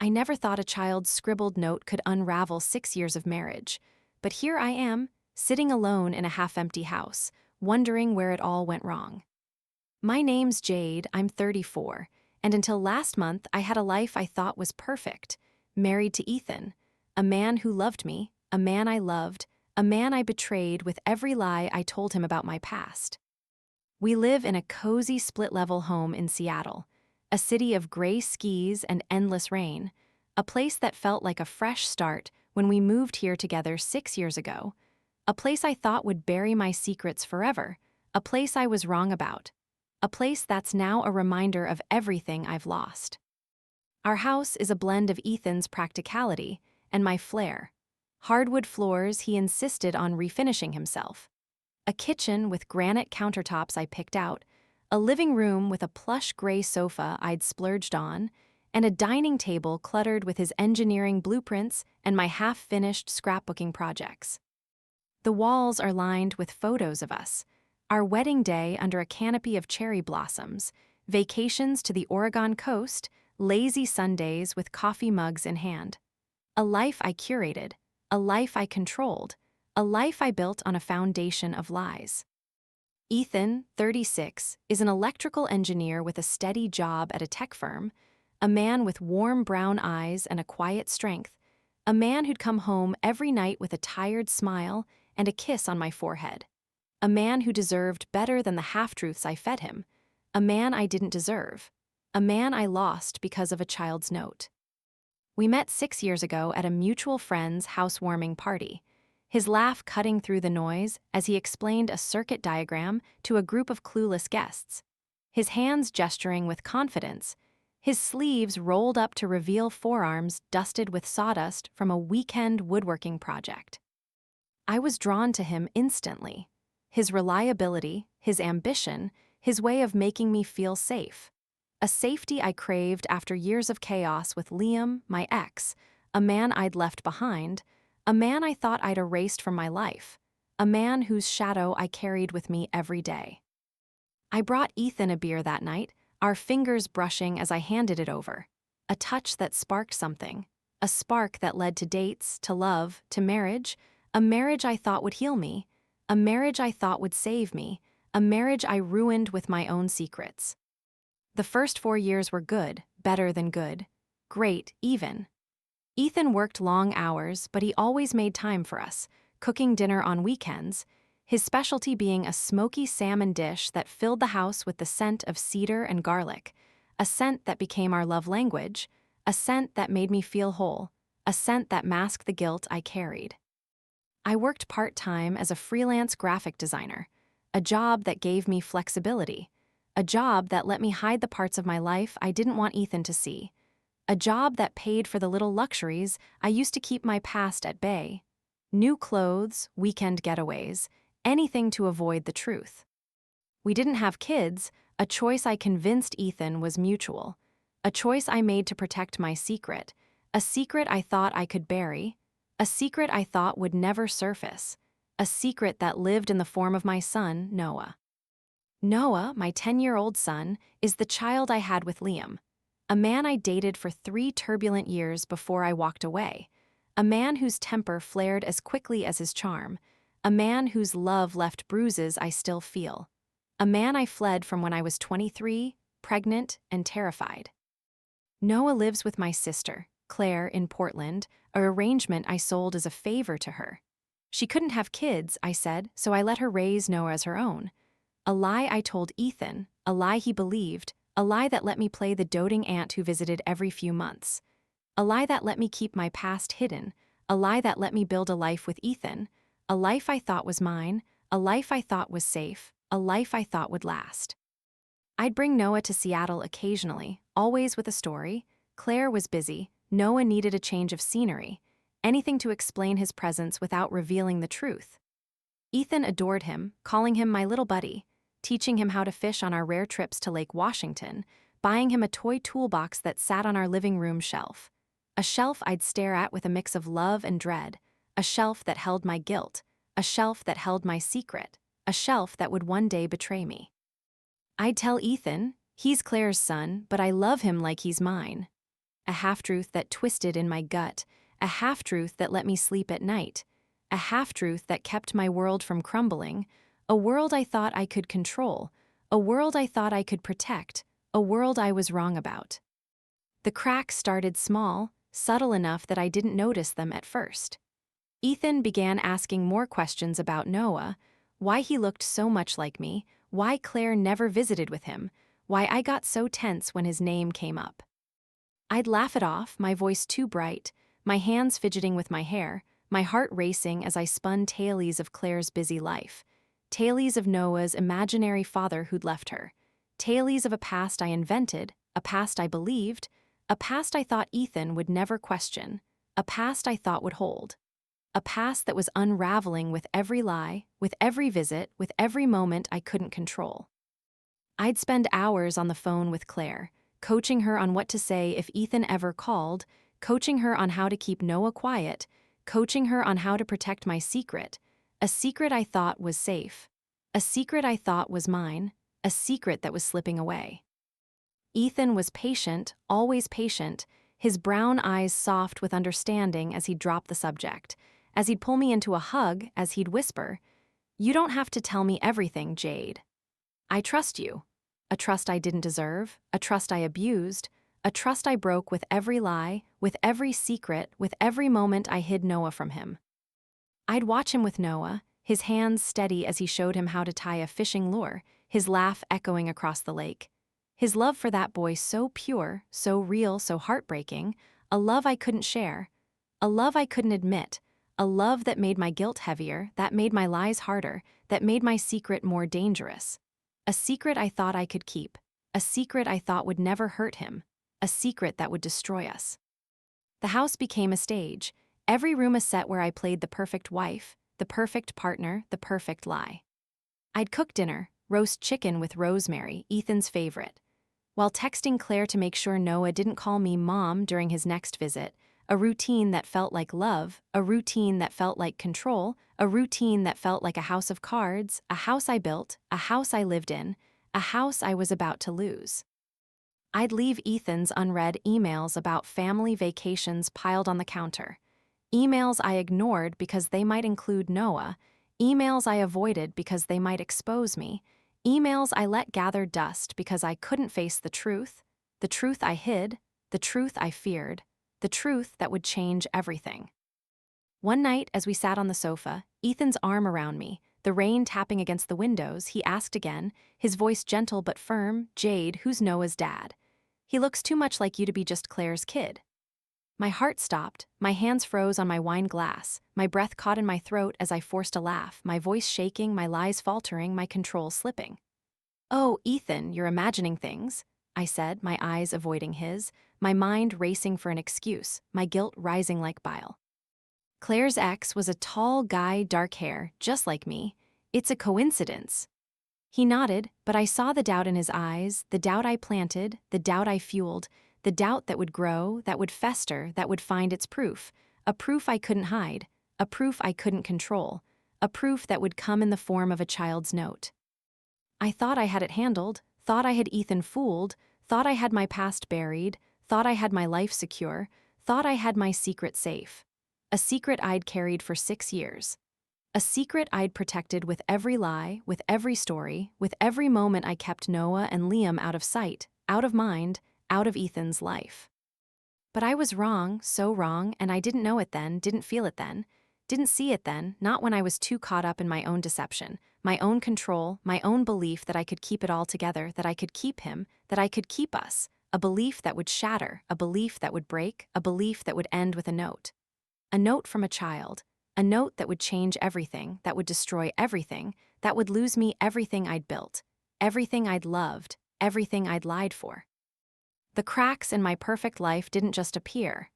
I never thought a child's scribbled note could unravel 6 years of marriage. But here I am, sitting alone in a half-empty house, wondering where it all went wrong. My name's Jade, I'm 34, and until last month I had a life I thought was perfect. Married to Ethan, a man who loved me, a man I loved, a man I betrayed with every lie I told him about my past. We live in a cozy split-level home in Seattle, a city of gray skis and endless rain, a place that felt like a fresh start when we moved here together 6 years ago, a place I thought would bury my secrets forever, a place I was wrong about, a place that's now a reminder of everything I've lost. Our house is a blend of Ethan's practicality and my flair. Hardwood floors he insisted on refinishing himself, a kitchen with granite countertops I picked out, a living room with a plush gray sofa I'd splurged on, and a dining table cluttered with his engineering blueprints and my half-finished scrapbooking projects. The walls are lined with photos of us, our wedding day under a canopy of cherry blossoms, vacations to the Oregon coast, lazy Sundays with coffee mugs in hand. A life I curated, a life I controlled, a life I built on a foundation of lies. Ethan, 36, is an electrical engineer with a steady job at a tech firm, a man with warm brown eyes and a quiet strength, a man who'd come home every night with a tired smile and a kiss on my forehead, a man who deserved better than the half-truths I fed him, a man I didn't deserve, a man I lost because of a child's note. We met 6 years ago at a mutual friend's housewarming party, his laugh cutting through the noise as he explained a circuit diagram to a group of clueless guests, his hands gesturing with confidence, his sleeves rolled up to reveal forearms dusted with sawdust from a weekend woodworking project. I was drawn to him instantly. His reliability, his ambition, his way of making me feel safe. A safety I craved after years of chaos with Liam, my ex, a man I'd left behind, a man I thought I'd erased from my life, a man whose shadow I carried with me every day. I brought Ethan a beer that night, our fingers brushing as I handed it over. A touch that sparked something, a spark that led to dates, to love, to marriage, a marriage I thought would heal me, a marriage I thought would save me, a marriage I ruined with my own secrets. The first 4 years were good, better than good, great, even. Ethan worked long hours, but he always made time for us, cooking dinner on weekends, his specialty being a smoky salmon dish that filled the house with the scent of cedar and garlic, a scent that became our love language, a scent that made me feel whole, a scent that masked the guilt I carried. I worked part-time as a freelance graphic designer, a job that gave me flexibility, a job that let me hide the parts of my life I didn't want Ethan to see, a job that paid for the little luxuries I used to keep my past at bay. New clothes, weekend getaways, anything to avoid the truth. We didn't have kids, a choice I convinced Ethan was mutual, a choice I made to protect my secret, a secret I thought I could bury, a secret I thought would never surface, a secret that lived in the form of my son, Noah. Noah, my 10-year-old son, is the child I had with Liam, a man I dated for 3 turbulent years before I walked away, a man whose temper flared as quickly as his charm, a man whose love left bruises I still feel, a man I fled from when I was 23, pregnant, and terrified. Noah lives with my sister, Claire, in Portland, an arrangement I sold as a favor to her. She couldn't have kids, I said, so I let her raise Noah as her own. A lie I told Ethan, a lie he believed, a lie that let me play the doting aunt who visited every few months. A lie that let me keep my past hidden, a lie that let me build a life with Ethan, a life I thought was mine, a life I thought was safe, a life I thought would last. I'd bring Noah to Seattle occasionally, always with a story. Claire was busy, Noah needed a change of scenery, anything to explain his presence without revealing the truth. Ethan adored him, calling him my little buddy, teaching him how to fish on our rare trips to Lake Washington, buying him a toy toolbox that sat on our living room shelf. A shelf I'd stare at with a mix of love and dread, a shelf that held my guilt, a shelf that held my secret, a shelf that would one day betray me. I'd tell Ethan, he's Claire's son, but I love him like he's mine. a half-truth that twisted in my gut, a half-truth that let me sleep at night, a half-truth that kept my world from crumbling, a world I thought I could control, a world I thought I could protect, a world I was wrong about. The cracks started small, subtle enough that I didn't notice them at first. Ethan began asking more questions about Noah, why he looked so much like me, why Claire never visited with him, why I got so tense when his name came up. I'd laugh it off, my voice too bright, my hands fidgeting with my hair, my heart racing as I spun tales of Claire's busy life, tales of Noah's imaginary father who'd left her, tales of a past I invented, a past I believed, a past I thought Ethan would never question, a past I thought would hold, a past that was unraveling with every lie, with every visit, with every moment I couldn't control. I'd spend hours on the phone with Claire, coaching her on what to say if Ethan ever called, coaching her on how to keep Noah quiet, coaching her on how to protect my secret, a secret I thought was safe, a secret I thought was mine, a secret that was slipping away. Ethan was patient, always patient, his brown eyes soft with understanding as he'd drop the subject, as he'd pull me into a hug, as he'd whisper, "You don't have to tell me everything, Jade. I trust you." A trust I didn't deserve, a trust I abused, a trust I broke with every lie, with every secret, with every moment I hid Noah from him. I'd watch him with Noah, his hands steady as he showed him how to tie a fishing lure, his laugh echoing across the lake. His love for that boy so pure, so real, so heartbreaking, a love I couldn't share, a love I couldn't admit, a love that made my guilt heavier, that made my lies harder, that made my secret more dangerous. A secret I thought I could keep, a secret I thought would never hurt him, a secret that would destroy us. The house became a stage, every room a set where I played the perfect wife, the perfect partner, the perfect lie. I'd cook dinner, roast chicken with rosemary, Ethan's favorite, while texting Claire to make sure Noah didn't call me mom during his next visit, a routine that felt like love, a routine that felt like control, a routine that felt like a house of cards, a house I built, a house I lived in, a house I was about to lose. I'd leave Ethan's unread emails about family vacations piled on the counter, emails I ignored because they might include Noah, emails I avoided because they might expose me, emails I let gather dust because I couldn't face the truth I hid, the truth I feared, the truth that would change everything. One night, as we sat on the sofa, Ethan's arm around me, the rain tapping against the windows, he asked again, his voice gentle but firm, "Jade, who's Noah's dad? He looks too much like you to be just Claire's kid." My heart stopped, my hands froze on my wine glass, my breath caught in my throat as I forced a laugh, my voice shaking, my lies faltering, my control slipping. "Oh, Ethan, you're imagining things," I said, my eyes avoiding his, my mind racing for an excuse, my guilt rising like bile. "Claire's ex was a tall guy, dark hair, just like me. It's a coincidence." He nodded, but I saw the doubt in his eyes, the doubt I planted, the doubt I fueled, the doubt that would grow, that would fester, that would find its proof, a proof I couldn't hide, a proof I couldn't control, a proof that would come in the form of a child's note. I thought I had it handled, thought I had Ethan fooled, thought I had my past buried, thought I had my life secure, thought I had my secret safe. A secret I'd carried for 6 years. A secret I'd protected with every lie, with every story, with every moment I kept Noah and Liam out of sight, out of mind, out of Ethan's life. But I was wrong, so wrong, and I didn't know it then, didn't feel it then, didn't see it then, not when I was too caught up in my own deception, my own control, my own belief that I could keep it all together, that I could keep him, that I could keep us, a belief that would shatter, a belief that would break, a belief that would end with a note. A note from a child, a note that would change everything, that would destroy everything, that would lose me everything I'd built, everything I'd loved, everything I'd lied for. The cracks in my perfect life didn't just appear.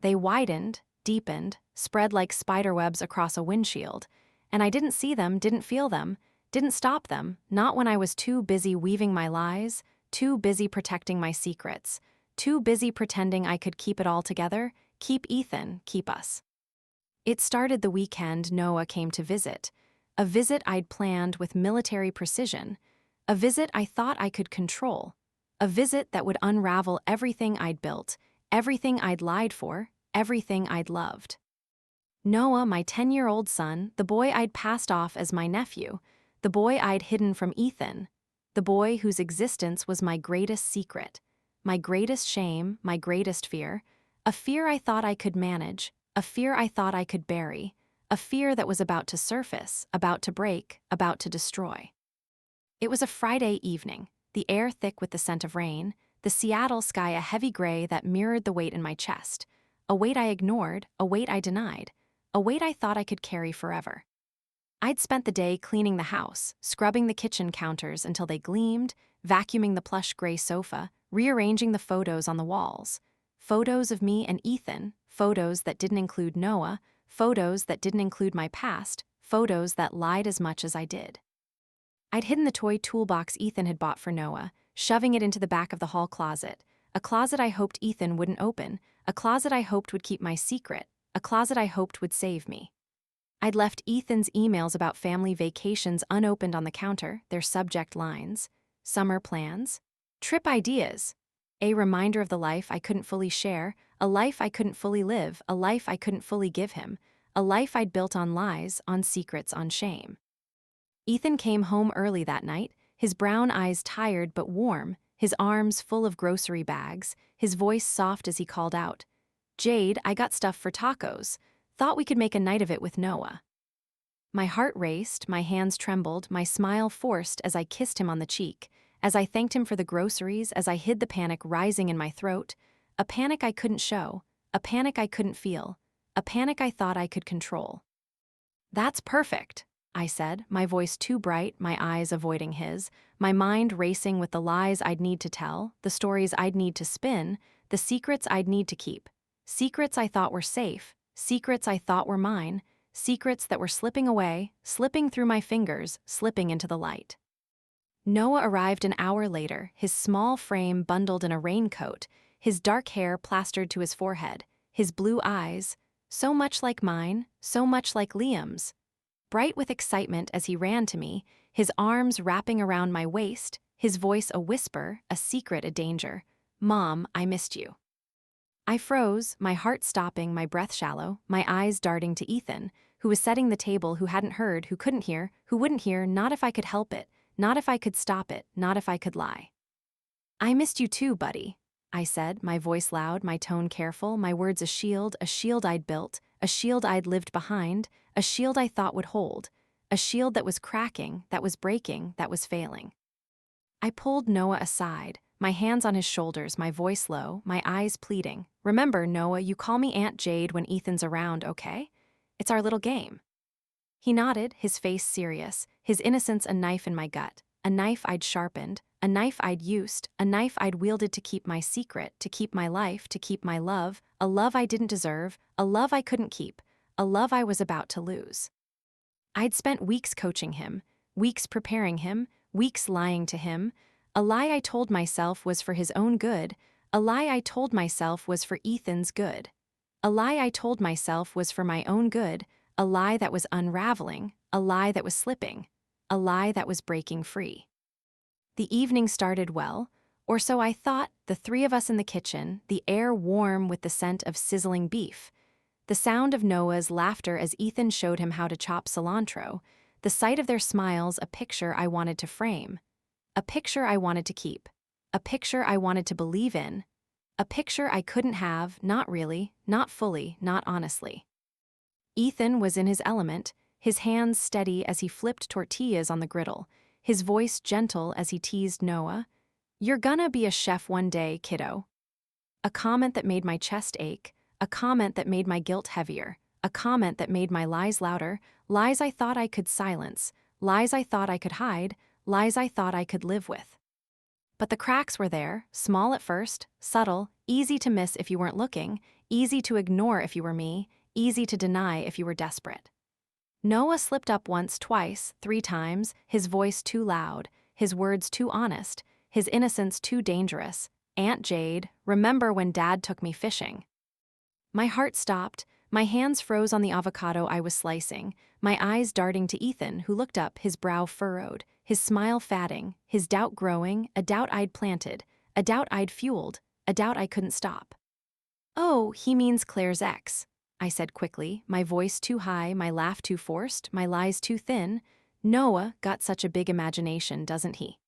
They widened, deepened, spread like spiderwebs across a windshield, and I didn't see them, didn't feel them, didn't stop them, not when I was too busy weaving my lies, too busy protecting my secrets, too busy pretending I could keep it all together, keep Ethan, keep us. It started the weekend Noah came to visit, a visit I'd planned with military precision, a visit I thought I could control, a visit that would unravel everything I'd built, everything I'd lied for, everything I'd loved. Noah, my 10-year-old son, the boy I'd passed off as my nephew, the boy I'd hidden from Ethan, the boy whose existence was my greatest secret, my greatest shame, my greatest fear, a fear I thought I could manage, a fear I thought I could bury, a fear that was about to surface, about to break, about to destroy. It was a Friday evening, the air thick with the scent of rain, the Seattle sky a heavy gray that mirrored the weight in my chest, a weight I ignored, a weight I denied, a weight I thought I could carry forever. I'd spent the day cleaning the house, scrubbing the kitchen counters until they gleamed, vacuuming the plush gray sofa, rearranging the photos on the walls. Photos of me and Ethan, photos that didn't include Noah, photos that didn't include my past, photos that lied as much as I did. I'd hidden the toy toolbox Ethan had bought for Noah, shoving it into the back of the hall closet, a closet I hoped Ethan wouldn't open, a closet I hoped would keep my secret, a closet I hoped would save me. I'd left Ethan's emails about family vacations unopened on the counter, their subject lines, summer plans, trip ideas, a reminder of the life I couldn't fully share, a life I couldn't fully live, a life I couldn't fully give him, a life I'd built on lies, on secrets, on shame. Ethan came home early that night, his brown eyes tired but warm, his arms full of grocery bags, his voice soft as he called out, "Jade, I got stuff for tacos. Thought we could make a night of it with Noah." My heart raced, my hands trembled, my smile forced as I kissed him on the cheek, as I thanked him for the groceries, as I hid the panic rising in my throat, a panic I couldn't show, a panic I couldn't feel, a panic I thought I could control. "That's perfect," I said, my voice too bright, my eyes avoiding his, my mind racing with the lies I'd need to tell, the stories I'd need to spin, the secrets I'd need to keep. Secrets I thought were safe, secrets I thought were mine, secrets that were slipping away, slipping through my fingers, slipping into the light. Noah arrived an hour later, his small frame bundled in a raincoat, his dark hair plastered to his forehead, his blue eyes, so much like mine, so much like Liam's, bright with excitement as he ran to me, his arms wrapping around my waist, his voice a whisper, a secret, a danger. "Mom, I missed you." I froze, my heart stopping, my breath shallow, my eyes darting to Ethan, who was setting the table, who hadn't heard, who couldn't hear, who wouldn't hear, not if I could help it, not if I could stop it, not if I could lie. "I missed you too, buddy," I said, my voice loud, my tone careful, my words a shield I'd built, a shield I'd lived behind, a shield I thought would hold, a shield that was cracking, that was breaking, that was failing. I pulled Noah aside, my hands on his shoulders, my voice low, my eyes pleading. "Remember, Noah, you call me Aunt Jade when Ethan's around, okay? It's our little game." He nodded, his face serious, his innocence a knife in my gut, a knife I'd sharpened, a knife I'd used, a knife I'd wielded to keep my secret, to keep my life, to keep my love, a love I didn't deserve, a love I couldn't keep, a love I was about to lose. I'd spent weeks coaching him, weeks preparing him, weeks lying to him. A lie I told myself was for his own good, a lie I told myself was for Ethan's good. A lie I told myself was for my own good, a lie that was unraveling, a lie that was slipping, a lie that was breaking free. The evening started well, or so I thought, the three of us in the kitchen, the air warm with the scent of sizzling beef, the sound of Noah's laughter as Ethan showed him how to chop cilantro, the sight of their smiles a picture I wanted to frame, a picture I wanted to keep, a picture I wanted to believe in, a picture I couldn't have, not really, not fully, not honestly. Ethan was in his element, his hands steady as he flipped tortillas on the griddle, his voice gentle as he teased Noah, "You're gonna be a chef one day, kiddo." A comment that made my chest ache, a comment that made my guilt heavier, a comment that made my lies louder, lies I thought I could silence, lies I thought I could hide, lies I thought I could live with. But the cracks were there, small at first, subtle, easy to miss if you weren't looking, easy to ignore if you were me, easy to deny if you were desperate. Noah slipped up once, twice, 3 times, his voice too loud, his words too honest, his innocence too dangerous. "Aunt Jade, remember when Dad took me fishing?" My heart stopped, my hands froze on the avocado I was slicing, my eyes darting to Ethan, who looked up, his brow furrowed, his smile fatting, his doubt growing, a doubt I'd planted, a doubt I'd fueled, a doubt I couldn't stop. Oh, he means Claire's ex, I said quickly, my voice too high, my laugh too forced, my lies too thin. Noah got such a big imagination, doesn't he?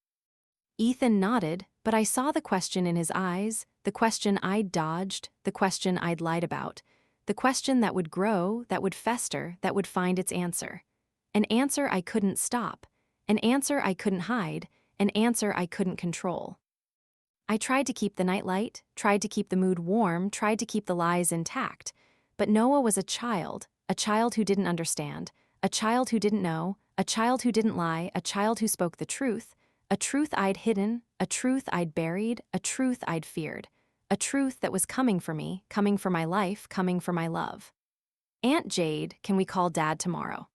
Ethan nodded, but I saw the question in his eyes, the question I'd dodged, the question I'd lied about, the question that would grow, that would fester, that would find its answer. An answer I couldn't stop, an answer I couldn't hide, an answer I couldn't control. I tried to keep the night light, tried to keep the mood warm, tried to keep the lies intact. But Noah was a child who didn't understand, a child who didn't know, a child who didn't lie, a child who spoke the truth, a truth I'd hidden, a truth I'd buried, a truth I'd feared, a truth that was coming for me, coming for my life, coming for my love. Aunt Jade, can we call Dad tomorrow?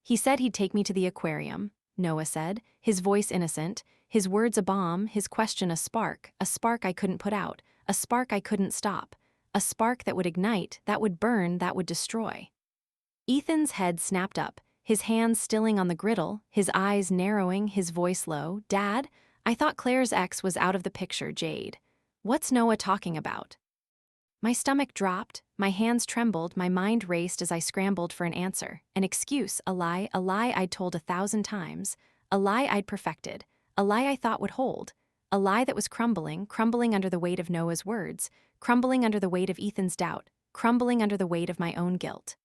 He said he'd take me to the aquarium, Noah said, his voice innocent, his words a bomb, his question a spark I couldn't put out, a spark I couldn't stop, a spark that would ignite, that would burn, that would destroy. Ethan's head snapped up, his hands stilling on the griddle, his eyes narrowing, his voice low. Dad, I thought Claire's ex was out of the picture, Jade. What's Noah talking about? My stomach dropped, my hands trembled, my mind raced as I scrambled for an answer, an excuse, a lie I'd told 1,000 times, a lie I'd perfected, a lie I thought would hold, a lie that was crumbling under the weight of Noah's words, crumbling under the weight of Ethan's doubt, crumbling under the weight of my own guilt.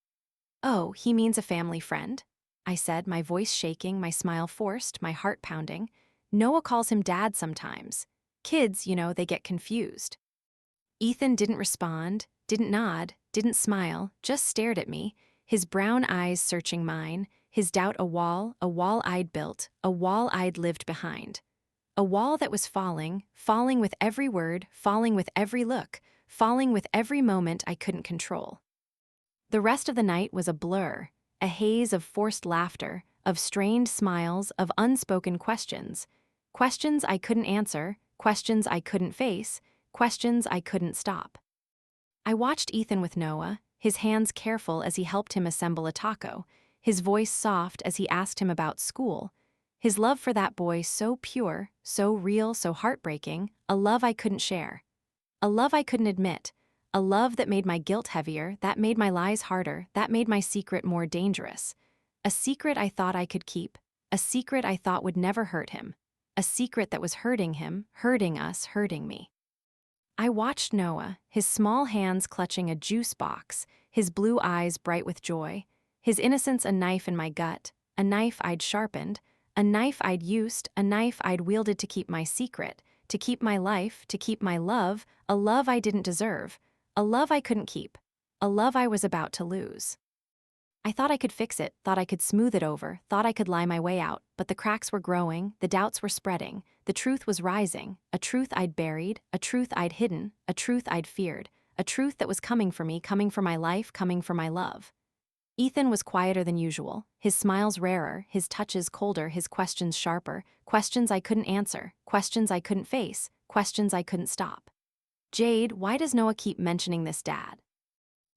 Oh, he means a family friend? I said, my voice shaking, my smile forced, my heart pounding. Noah calls him Dad sometimes. Kids, they get confused. Ethan didn't respond, didn't nod, didn't smile, just stared at me, his brown eyes searching mine, his doubt a wall I'd built, a wall I'd lived behind. A wall that was falling with every word, falling with every look, falling with every moment I couldn't control. The rest of the night was a blur, a haze of forced laughter, of strained smiles, of unspoken questions. Questions I couldn't answer, questions I couldn't face, questions I couldn't stop. I watched Ethan with Noah, his hands careful as he helped him assemble a taco, his voice soft as he asked him about school, his love for that boy so pure, so real, so heartbreaking, a love I couldn't share. A love I couldn't admit, a love that made my guilt heavier, that made my lies harder, that made my secret more dangerous. A secret I thought I could keep, a secret I thought would never hurt him, a secret that was hurting him, hurting us, hurting me. I watched Noah, his small hands clutching a juice box, his blue eyes bright with joy, his innocence a knife in my gut, a knife I'd sharpened, a knife I'd used, a knife I'd wielded to keep my secret, to keep my life, to keep my love, a love I didn't deserve, a love I couldn't keep, a love I was about to lose. I thought I could fix it, thought I could smooth it over, thought I could lie my way out, but the cracks were growing, the doubts were spreading, the truth was rising, a truth I'd buried, a truth I'd hidden, a truth I'd feared, a truth that was coming for me, coming for my life, coming for my love. Ethan was quieter than usual, his smiles rarer, his touches colder, his questions sharper, questions I couldn't answer, questions I couldn't face, questions I couldn't stop. Jade, why does Noah keep mentioning this, Dad?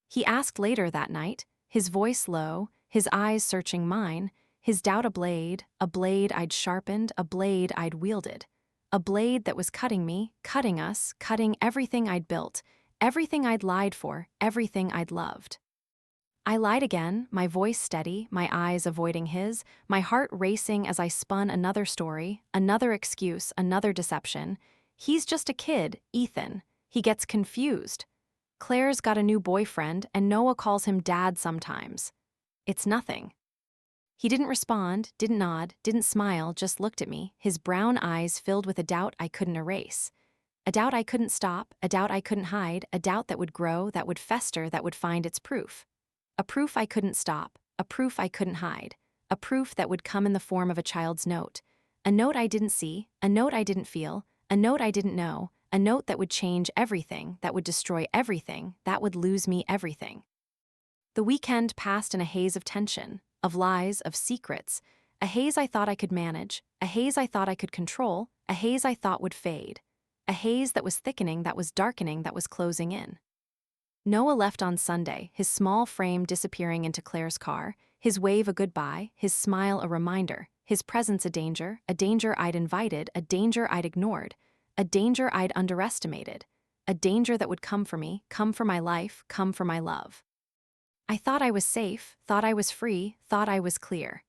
He asked later that night, his voice low, his eyes searching mine, his doubt a blade I'd sharpened, a blade I'd wielded. A blade that was cutting me, cutting us, cutting everything I'd built, everything I'd lied for, everything I'd loved. I lied again, my voice steady, my eyes avoiding his, my heart racing as I spun another story, another excuse, another deception. He's just a kid, Ethan. He gets confused. Claire's got a new boyfriend, and Noah calls him Dad sometimes. It's nothing. He didn't respond, didn't nod, didn't smile, just looked at me, his brown eyes filled with a doubt I couldn't erase. A doubt I couldn't stop, a doubt I couldn't hide, a doubt that would grow, that would fester, that would find its proof. A proof I couldn't stop, a proof I couldn't hide, a proof that would come in the form of a child's note. A note I didn't see, a note I didn't feel, a note I didn't know, a note that would change everything, that would destroy everything, that would lose me everything. The weekend passed in a haze of tension, of lies, of secrets, a haze I thought I could manage, a haze I thought I could control, a haze I thought would fade, a haze that was thickening, that was darkening, that was closing in. Noah left on Sunday, his small frame disappearing into Claire's car, his wave a goodbye, his smile a reminder, his presence a danger I'd invited, a danger I'd ignored, a danger I'd underestimated, a danger that would come for me, come for my life, come for my love. I thought I was safe, thought I was free, thought I was clear.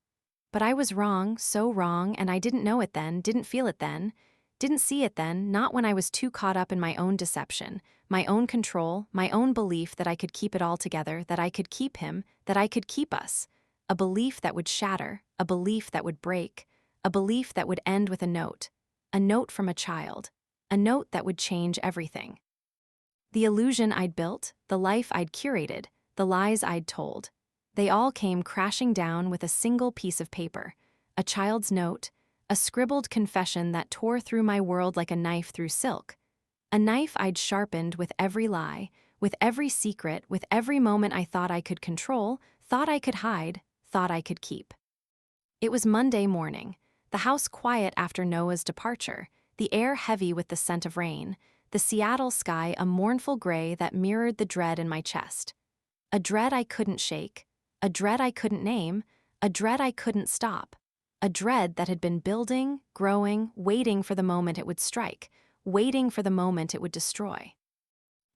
But I was wrong, so wrong, and I didn't know it then, didn't feel it then, didn't see it then, not when I was too caught up in my own deception, my own control, my own belief that I could keep it all together, that I could keep him, that I could keep us. A belief that would shatter, a belief that would break, a belief that would end with a note from a child, a note that would change everything. The illusion I'd built, the life I'd curated, the lies I'd told, they all came crashing down with a single piece of paper, a child's note, a scribbled confession that tore through my world like a knife through silk, a knife I'd sharpened with every lie, with every secret, with every moment I thought I could control, thought I could hide, thought I could keep. It was Monday morning, the house quiet after Noah's departure, the air heavy with the scent of rain, the Seattle sky a mournful gray that mirrored the dread in my chest. A dread I couldn't shake, a dread I couldn't name, a dread I couldn't stop, a dread that had been building, growing, waiting for the moment it would strike, waiting for the moment it would destroy.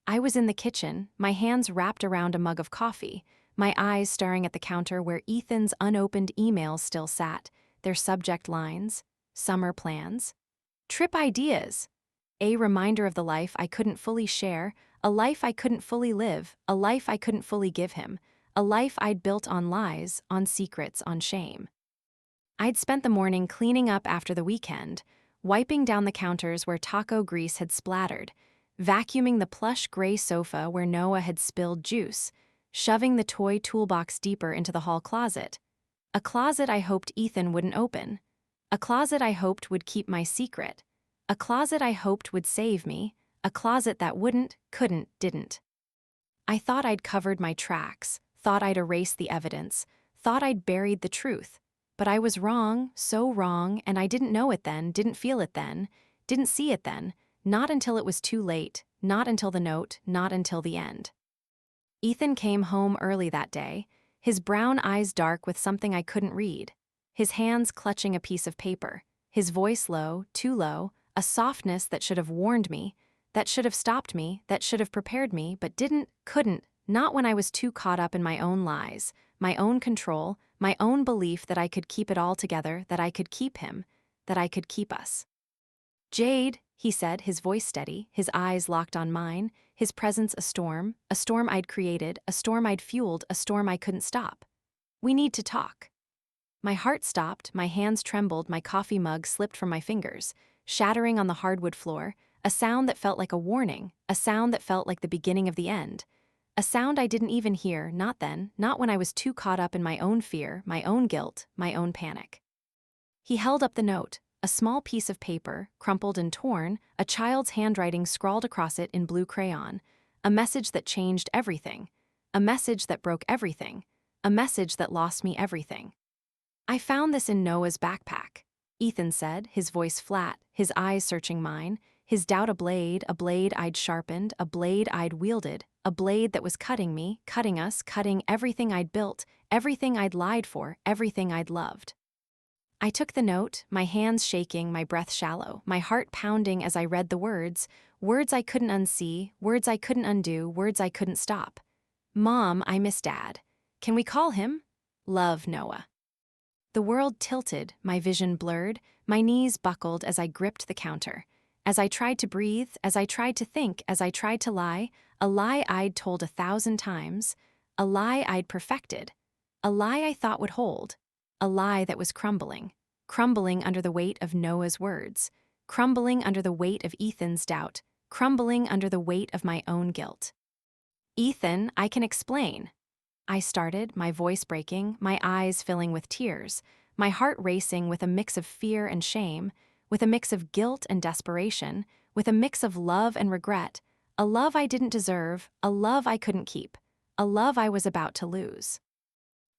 I was in the kitchen, my hands wrapped around a mug of coffee, my eyes staring at the counter where Ethan's unopened emails still sat, their subject lines, summer plans, trip ideas, a reminder of the life I couldn't fully share, a life I couldn't fully live, a life I couldn't fully give him, a life I'd built on lies, on secrets, on shame. I'd spent the morning cleaning up after the weekend, wiping down the counters where taco grease had splattered, vacuuming the plush gray sofa where Noah had spilled juice, shoving the toy toolbox deeper into the hall closet. A closet I hoped Ethan wouldn't open. A closet I hoped would keep my secret. A closet I hoped would save me. A closet that wouldn't, couldn't, didn't. I thought I'd covered my tracks, thought I'd erased the evidence, thought I'd buried the truth. But I was wrong, so wrong, and I didn't know it then, didn't feel it then, didn't see it then, not until it was too late, not until the note, not until the end. Ethan came home early that day, his brown eyes dark with something I couldn't read, his hands clutching a piece of paper, his voice low, too low, a softness that should have warned me, that should have stopped me, that should have prepared me, but didn't, couldn't, not when I was too caught up in my own lies, my own control, my own belief that I could keep it all together, that I could keep him, that I could keep us. Jade, he said, his voice steady, his eyes locked on mine, his presence a storm I'd created, a storm I'd fueled, a storm I couldn't stop. We need to talk. My heart stopped, my hands trembled, my coffee mug slipped from my fingers, shattering on the hardwood floor, a sound that felt like a warning, a sound that felt like the beginning of the end. A sound I didn't even hear, not then, not when I was too caught up in my own fear, my own guilt, my own panic. He held up the note, a small piece of paper, crumpled and torn, a child's handwriting scrawled across it in blue crayon, a message that changed everything, a message that broke everything, a message that lost me everything. I found this in Noah's backpack, Ethan said, his voice flat, his eyes searching mine, his doubt a blade I'd sharpened, a blade I'd wielded, a blade that was cutting me, cutting us, cutting everything I'd built, everything I'd lied for, everything I'd loved. I took the note, my hands shaking, my breath shallow, my heart pounding as I read the words I couldn't unsee, words I couldn't undo, words I couldn't stop. Mom, I miss Dad. Can we call him? Love, Noah. The world tilted, my vision blurred, my knees buckled as I gripped the counter. As I tried to breathe, as I tried to think, as I tried to lie, a lie I'd told 1,000 times, a lie I'd perfected, a lie I thought would hold, a lie that was crumbling, crumbling under the weight of Noah's words, crumbling under the weight of Ethan's doubt, crumbling under the weight of my own guilt. Ethan, I can explain. I started, my voice breaking, my eyes filling with tears, my heart racing with a mix of fear and shame, with a mix of guilt and desperation, with a mix of love and regret, a love I didn't deserve, a love I couldn't keep, a love I was about to lose.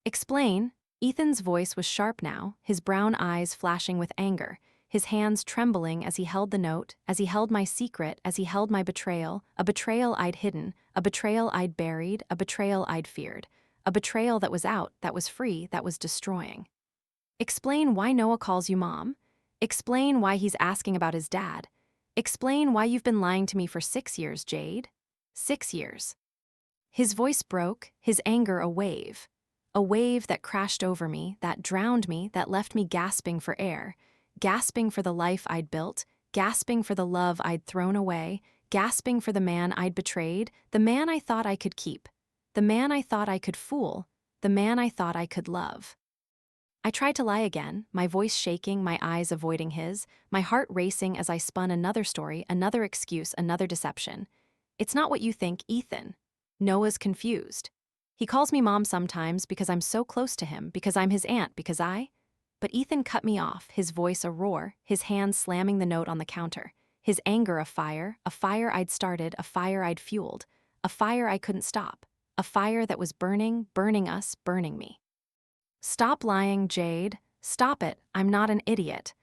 Explain. Ethan's voice was sharp now, his brown eyes flashing with anger, his hands trembling as he held the note, as he held my secret, as he held my betrayal, a betrayal I'd hidden, a betrayal I'd buried, a betrayal I'd feared, a betrayal that was out, that was free, that was destroying. Explain why Noah calls you Mom. Explain why he's asking about his dad. Explain why you've been lying to me for 6 years, Jade. 6 years. His voice broke, his anger a wave. A wave that crashed over me, that drowned me, that left me gasping for air. Gasping for the life I'd built, gasping for the love I'd thrown away, gasping for the man I'd betrayed, the man I thought I could keep, the man I thought I could fool, the man I thought I could love. I tried to lie again, my voice shaking, my eyes avoiding his, my heart racing as I spun another story, another excuse, another deception. It's not what you think, Ethan. Noah's confused. He calls me mom sometimes because I'm so close to him, because I'm his aunt, because I... But Ethan cut me off, his voice a roar, his hands slamming the note on the counter, his anger a fire I'd started, a fire I'd fueled, a fire I couldn't stop, a fire that was burning, burning us, burning me. Stop lying, Jade. Stop it. I'm not an idiot.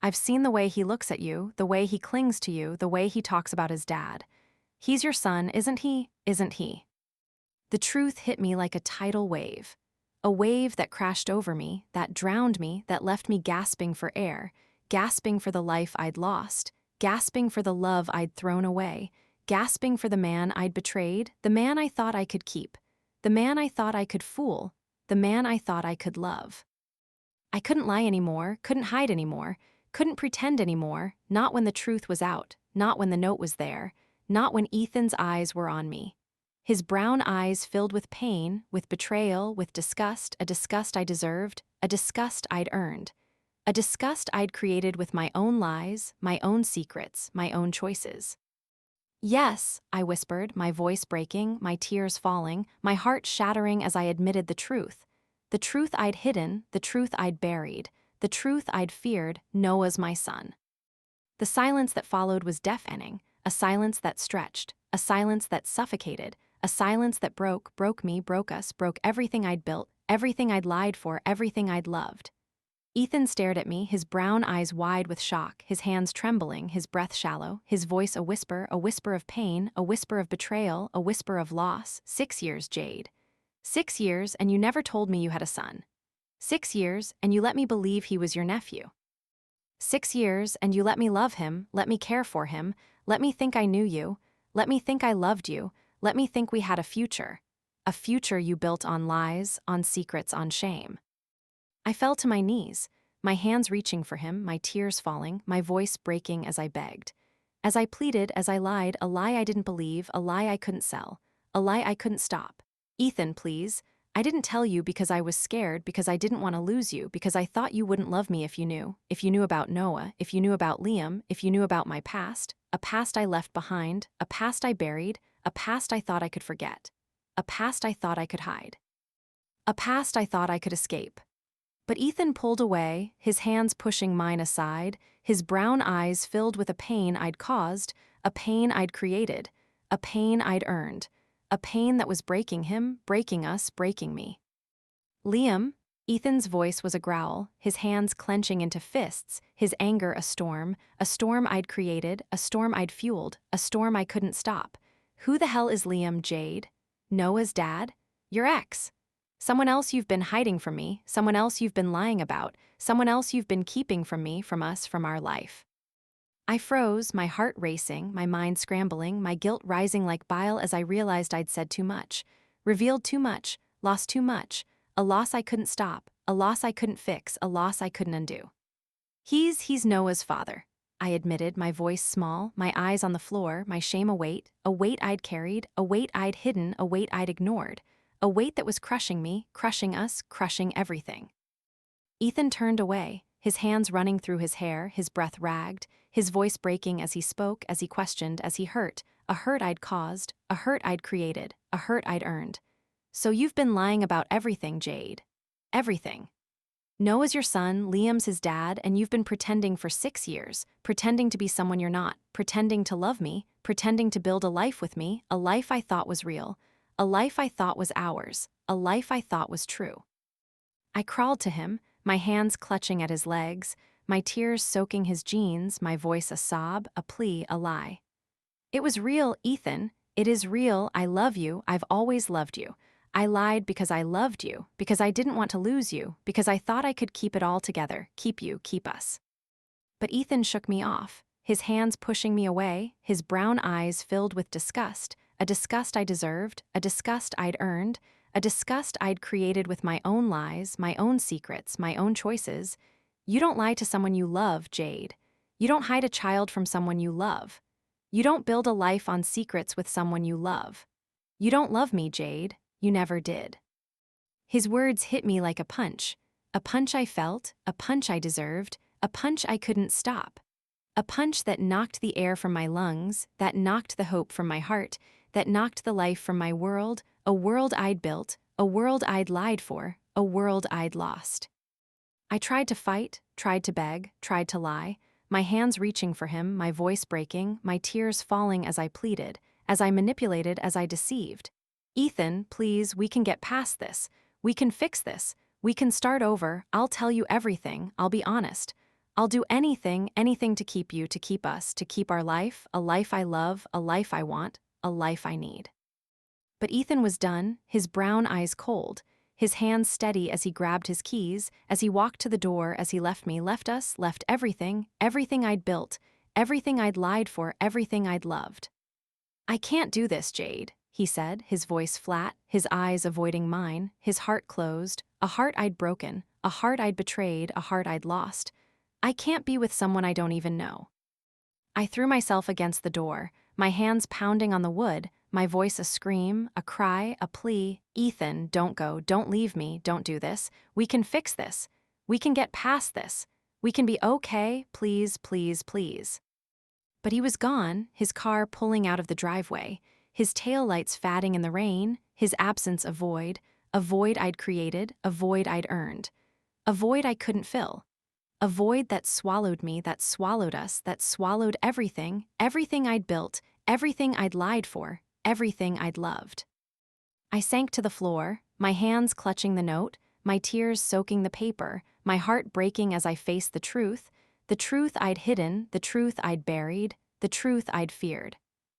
I've seen the way he looks at you, the way he clings to you, the way he talks about his dad. He's your son, isn't he? Isn't he? The truth hit me like a tidal wave. A wave that crashed over me, that drowned me, that left me gasping for air, gasping for the life I'd lost, gasping for the love I'd thrown away, gasping for the man I'd betrayed, the man I thought I could keep, the man I thought I could fool, the man I thought I could love. I couldn't lie anymore, couldn't hide anymore, couldn't pretend anymore, not when the truth was out, not when the note was there, not when Ethan's eyes were on me. His brown eyes filled with pain, with betrayal, with disgust, a disgust I deserved, a disgust I'd earned, a disgust I'd created with my own lies, my own secrets, my own choices. Yes, I whispered, my voice breaking, my tears falling, my heart shattering as I admitted the truth. The truth I'd hidden, the truth I'd buried, the truth I'd feared, Noah's my son. The silence that followed was deafening, a silence that stretched, a silence that suffocated, a silence that broke me, broke us, broke everything I'd built, everything I'd lied for, everything I'd loved. Ethan stared at me, his brown eyes wide with shock, his hands trembling, his breath shallow, his voice a whisper of pain, a whisper of betrayal, a whisper of loss. 6 years, Jade. 6 years, and you never told me you had a son. 6 years, and you let me believe he was your nephew. 6 years, and you let me love him, let me care for him, let me think I knew you, let me think I loved you, let me think we had a future you built on lies, on secrets, on shame. I fell to my knees, my hands reaching for him, my tears falling, my voice breaking as I begged. As I pleaded, as I lied, a lie I didn't believe, a lie I couldn't sell, a lie I couldn't stop. Ethan, please. I didn't tell you because I was scared, because I didn't want to lose you, because I thought you wouldn't love me if you knew about Noah, if you knew about Liam, if you knew about my past, a past I left behind, a past I buried, a past I thought I could forget, a past I thought I could hide, a past I thought I could escape. But Ethan pulled away, his hands pushing mine aside, his brown eyes filled with a pain I'd caused, a pain I'd created, a pain I'd earned, a pain that was breaking him, breaking us, breaking me. Liam, Ethan's voice was a growl, his hands clenching into fists, his anger a storm I'd created, a storm I'd fueled, a storm I couldn't stop. Who the hell is Liam, Jade? Noah's dad? Your ex. Someone else you've been hiding from me, someone else you've been lying about, someone else you've been keeping from me, from us, from our life. I froze, my heart racing, my mind scrambling, my guilt rising like bile as I realized I'd said too much, revealed too much, lost too much, a loss I couldn't stop, a loss I couldn't fix, a loss I couldn't undo. He's Noah's father, I admitted, my voice small, my eyes on the floor, my shame a weight I'd carried, a weight I'd hidden, a weight I'd ignored. A weight that was crushing me, crushing us, crushing everything. Ethan turned away, his hands running through his hair, his breath ragged, his voice breaking as he spoke, as he questioned, as he hurt, a hurt I'd caused, a hurt I'd created, a hurt I'd earned. So you've been lying about everything, Jade. Everything. Noah's your son, Liam's his dad, and you've been pretending for 6 years, pretending to be someone you're not, pretending to love me, pretending to build a life with me, a life I thought was real. A life I thought was ours, a life I thought was true. I crawled to him, my hands clutching at his legs, my tears soaking his jeans, my voice a sob, a plea, a lie. It was real, Ethan. It is real. I love you. I've always loved you. I lied because I loved you, because I didn't want to lose you, because I thought I could keep it all together, keep you, keep us. But Ethan shook me off, his hands pushing me away, his brown eyes filled with disgust, a disgust I deserved, a disgust I'd earned, a disgust I'd created with my own lies, my own secrets, my own choices. You don't lie to someone you love, Jade. You don't hide a child from someone you love. You don't build a life on secrets with someone you love. You don't love me, Jade. You never did. His words hit me like a punch I felt, a punch I deserved, a punch I couldn't stop. A punch that knocked the air from my lungs, that knocked the hope from my heart, that knocked the life from my world, a world I'd built, a world I'd lied for, a world I'd lost. I tried to fight, tried to beg, tried to lie, my hands reaching for him, my voice breaking, my tears falling as I pleaded, as I manipulated, as I deceived. Ethan, please, we can get past this. We can fix this. We can start over. I'll tell you everything. I'll be honest. I'll do anything, anything to keep you, to keep us, to keep our life, a life I love, a life I want, a life I need. But Ethan was done, his brown eyes cold, his hands steady as he grabbed his keys, as he walked to the door, as he left me, left us, left everything, everything I'd built, everything I'd lied for, everything I'd loved. I can't do this, Jade, he said, his voice flat, his eyes avoiding mine, his heart closed, a heart I'd broken, a heart I'd betrayed, a heart I'd lost. I can't be with someone I don't even know. I threw myself against the door, my hands pounding on the wood, my voice a scream, a cry, a plea. Ethan, don't go, don't leave me, don't do this. We can fix this. We can get past this. We can be okay, please, please, please. But he was gone, his car pulling out of the driveway, his taillights fatting in the rain, his absence a void I'd created, a void I'd earned, a void I couldn't fill. A void that swallowed me, that swallowed us, that swallowed everything, everything I'd built, everything I'd lied for, everything I'd loved. I sank to the floor, my hands clutching the note, my tears soaking the paper, my heart breaking as I faced the truth I'd hidden, the truth I'd buried, the truth I'd feared.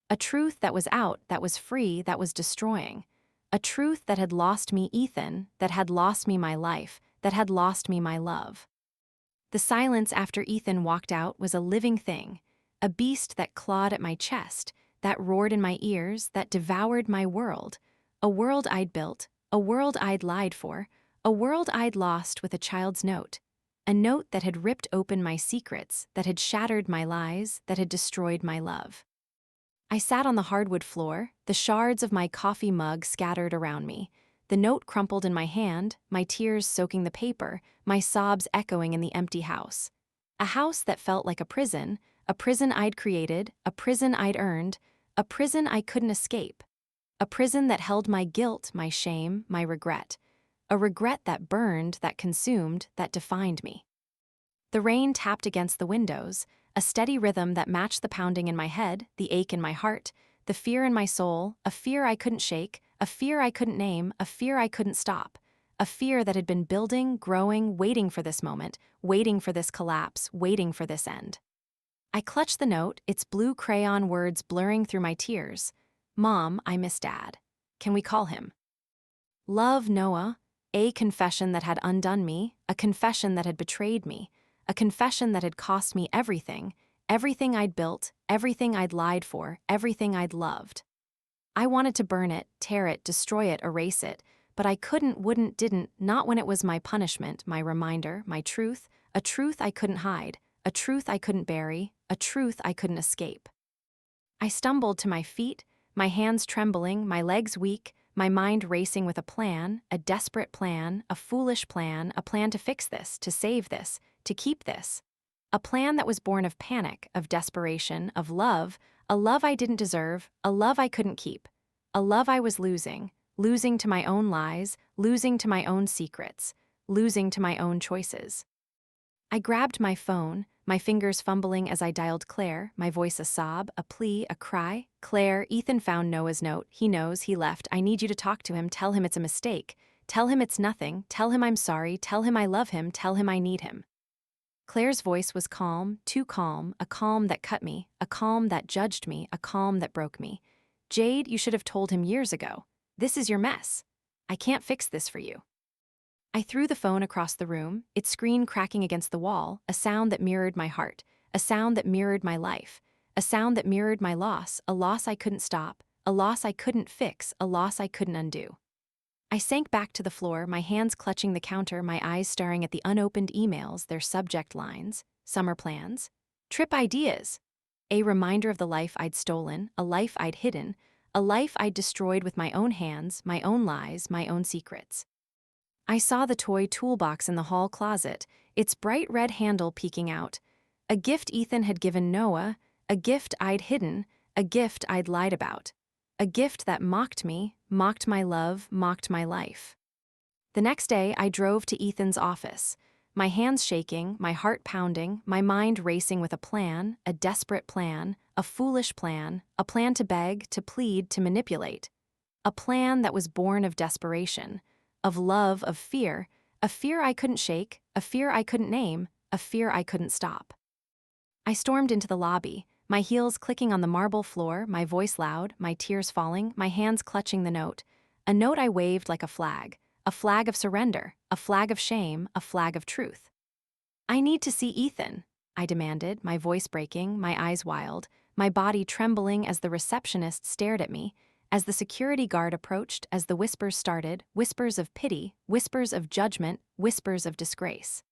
A truth that was out, that was free, that was destroying. A truth that had lost me Ethan, that had lost me my life, that had lost me my love. The silence after Ethan walked out was a living thing, a beast that clawed at my chest, that roared in my ears, that devoured my world, a world I'd built, a world I'd lied for, a world I'd lost with a child's note, a note that had ripped open my secrets, that had shattered my lies, that had destroyed my love. I sat on the hardwood floor, the shards of my coffee mug scattered around me, the note crumpled in my hand, my tears soaking the paper, my sobs echoing in the empty house. A house that felt like a prison I'd created, a prison I'd earned, a prison I couldn't escape. A prison that held my guilt, my shame, my regret. A regret that burned, that consumed, that defined me. The rain tapped against the windows, a steady rhythm that matched the pounding in my head, the ache in my heart, the fear in my soul, a fear I couldn't shake, a fear I couldn't name, a fear I couldn't stop, a fear that had been building, growing, waiting for this moment, waiting for this collapse, waiting for this end. I clutched the note, its blue crayon words blurring through my tears. Mom, I miss Dad. Can we call him? Love, Noah. A confession that had undone me, a confession that had betrayed me, a confession that had cost me everything, everything I'd built, everything I'd lied for, everything I'd loved. I wanted to burn it, tear it, destroy it, erase it, but I couldn't, wouldn't, didn't, not when it was my punishment, my reminder, my truth, a truth I couldn't hide, a truth I couldn't bury, a truth I couldn't escape. I stumbled to my feet, my hands trembling, my legs weak, my mind racing with a plan, a desperate plan, a foolish plan, a plan to fix this, to save this, to keep this. A plan that was born of panic, of desperation, of love, a love I didn't deserve, a love I couldn't keep, a love I was losing, losing to my own lies, losing to my own secrets, losing to my own choices. I grabbed my phone, my fingers fumbling as I dialed Claire, my voice a sob, a plea, a cry. Claire, Ethan found Noah's note. He knows, he left. I need you to talk to him. Tell him it's a mistake. Tell him it's nothing. Tell him I'm sorry. Tell him I love him. Tell him I need him. Claire's voice was calm, too calm, a calm that cut me, a calm that judged me, a calm that broke me. Jade, you should have told him years ago. This is your mess. I can't fix this for you. I threw the phone across the room, its screen cracking against the wall, a sound that mirrored my heart, a sound that mirrored my life, a sound that mirrored my loss, a loss I couldn't stop, a loss I couldn't fix, a loss I couldn't undo. I sank back to the floor, my hands clutching the counter, my eyes staring at the unopened emails, their subject lines, summer plans, trip ideas. A reminder of the life I'd stolen, a life I'd hidden, a life I'd destroyed with my own hands, my own lies, my own secrets. I saw the toy toolbox in the hall closet, its bright red handle peeking out. A gift Ethan had given Noah, a gift I'd hidden, a gift I'd lied about. A gift that mocked me, mocked my love, mocked my life. The next day, I drove to Ethan's office, my hands shaking, my heart pounding, my mind racing with a plan, a desperate plan, a foolish plan, a plan to beg, to plead, to manipulate. A plan that was born of desperation, of love, of fear, a fear I couldn't shake, a fear I couldn't name, a fear I couldn't stop. I stormed into the lobby, my heels clicking on the marble floor, my voice loud, my tears falling, my hands clutching the note. A note I waved like a flag of surrender, a flag of shame, a flag of truth. "I need to see Ethan," I demanded, my voice breaking, my eyes wild, my body trembling as the receptionist stared at me, as the security guard approached, as the whispers started, whispers of pity, whispers of judgment, whispers of disgrace.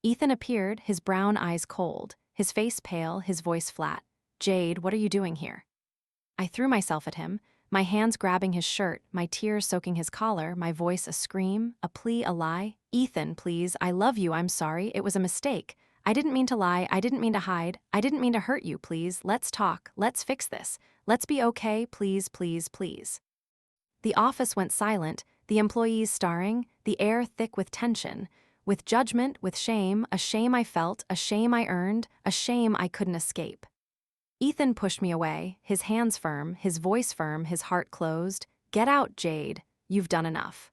Ethan appeared, his brown eyes cold, his face pale, his voice flat. "Jade, what are you doing here?" I threw myself at him, my hands grabbing his shirt, my tears soaking his collar, my voice a scream, a plea, a lie. "Ethan, please, I love you, I'm sorry, it was a mistake. I didn't mean to lie, I didn't mean to hide, I didn't mean to hurt you, please, let's talk, let's fix this. Let's be okay, please, please, please." The office went silent, the employees staring, the air thick with tension, with judgment, with shame, a shame I felt, a shame I earned, a shame I couldn't escape. Ethan pushed me away, his hands firm, his voice firm, his heart closed. "Get out, Jade. You've done enough."